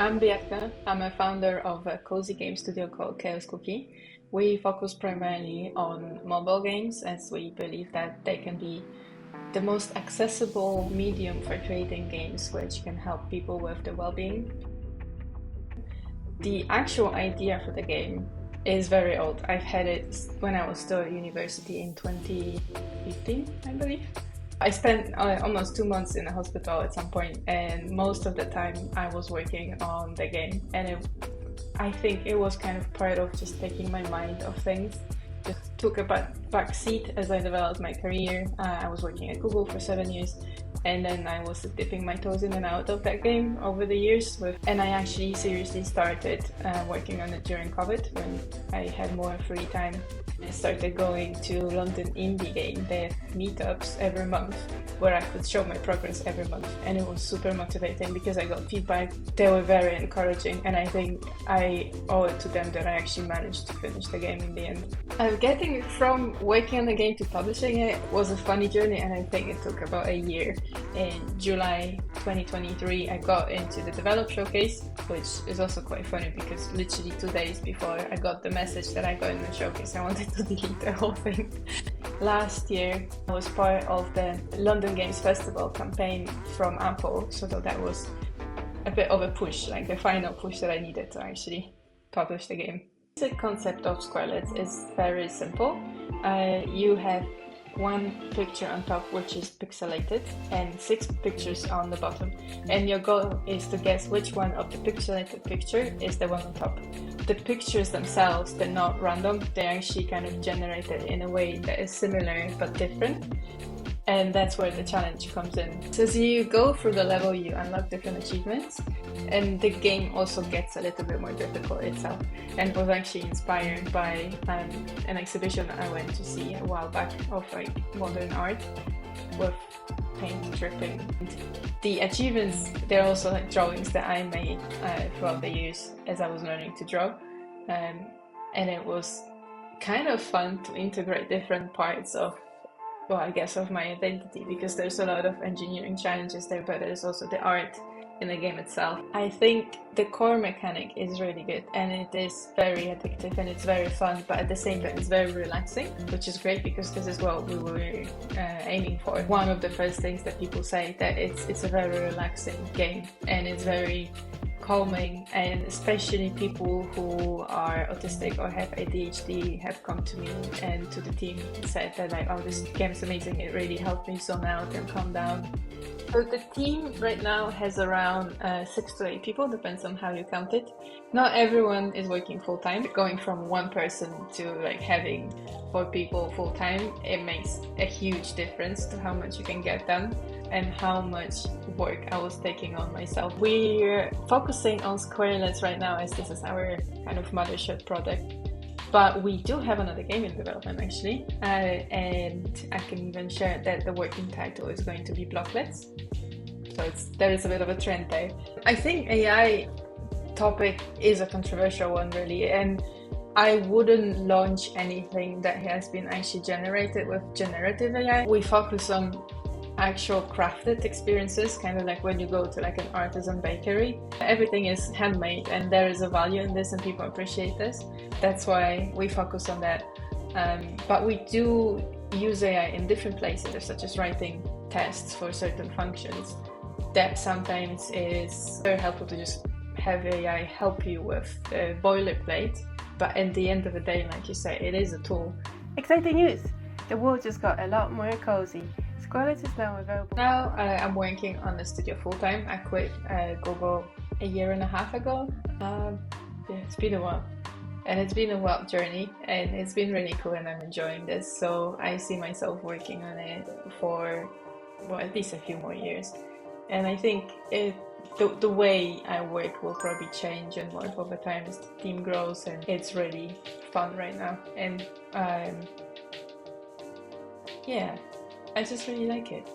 I'm Beatka. I'm a founder of a cozy game studio called Chaos Cookie. We focus primarily on mobile games as we believe that they can be the most accessible medium for creating games which can help people with their well-being. The actual idea for the game is very old. I've had it when I was still at university in 2015, I believe. I spent almost 2 months in a hospital at some point, and most of the time I was working on the game, and I think it was kind of part of just taking my mind off things. Just took a back seat as I developed my career. I was working at Google for 7 years, and then I was dipping my toes in and out of that game over the years. And I actually seriously started working on it during COVID when I had more free time. I started going to London indie game. They have meetups every month where I could show my progress every month, and it was super motivating because I got feedback. They were very encouraging, and I think I owe it to them that I actually managed to finish the game in the end. Getting from working on the game to publishing it was a funny journey, and I think it took about a year. In July 2023 I got into the Develop Showcase, which is also quite funny because literally 2 days before I got the message that I got in the showcase, I wanted to delete the whole thing. Last year I was part of the London Games Festival campaign from Apple, so that was a bit of a push, like the final push that I needed to actually publish the game. The concept of Squarelets is very simple. You have one picture on top which is pixelated and 6 pictures on the bottom, and your goal is to guess which one of the pixelated picture is the one on top. The pictures themselves, they're not random, they're actually kind of generated in a way that is similar but different, and that's where the challenge comes in. So as you go through the level you unlock different achievements, and the game also gets a little bit more difficult itself, and was actually inspired by an exhibition I went to see a while back of like modern art with paint dripping. The achievements, they're also like drawings that I made throughout the years as I was learning to draw, and it was kind of fun to integrate different parts of, well, I guess of my identity, because there's a lot of engineering challenges there, but there's also the art in the game itself. I think the core mechanic is really good, and it is very addictive and it's very fun, but at the same time it's very relaxing, which is great because this is what we were aiming for. One of the first things that people say that it's a very relaxing game, and it's very calming, and especially people who are autistic or have ADHD have come to me and to the team and said that like, oh, this game is amazing, it really helped me zone out and calm down. So the team right now has around 6 to 8 people, depends on how you count it. Not everyone is working full-time. Going from one person to like having 4 people full-time, it makes a huge difference to how much you can get done and how much work I was taking on myself. We're focusing on Squarelets right now as this is our kind of mothership product. But we do have another game in development actually, and I can even share that the working title is going to be Blocklets. So there is a bit of a trend there. I think AI topic is a controversial one really, and I wouldn't launch anything that has been actually generated with generative AI. We focus on actual crafted experiences, kind of like when you go to like an artisan bakery. Everything is handmade and there is a value in this and people appreciate this. That's why we focus on that. But we do use AI in different places, such as writing tests for certain functions. That sometimes is very helpful to just have AI help you with the boilerplate, but at the end of the day, like you say, it is a tool. Exciting news! The world just got a lot more cozy. Squarelets is now available. Now I'm working on the studio full-time. I quit Google a year and a half ago. Yeah, it's been a while. And it's been a wild journey, and it's been really cool, and I'm enjoying this. So I see myself working on it for, well, at least a few more years. And I think the way I work will probably change and morph over time as the team grows, and it's really fun right now. And yeah, I just really like it.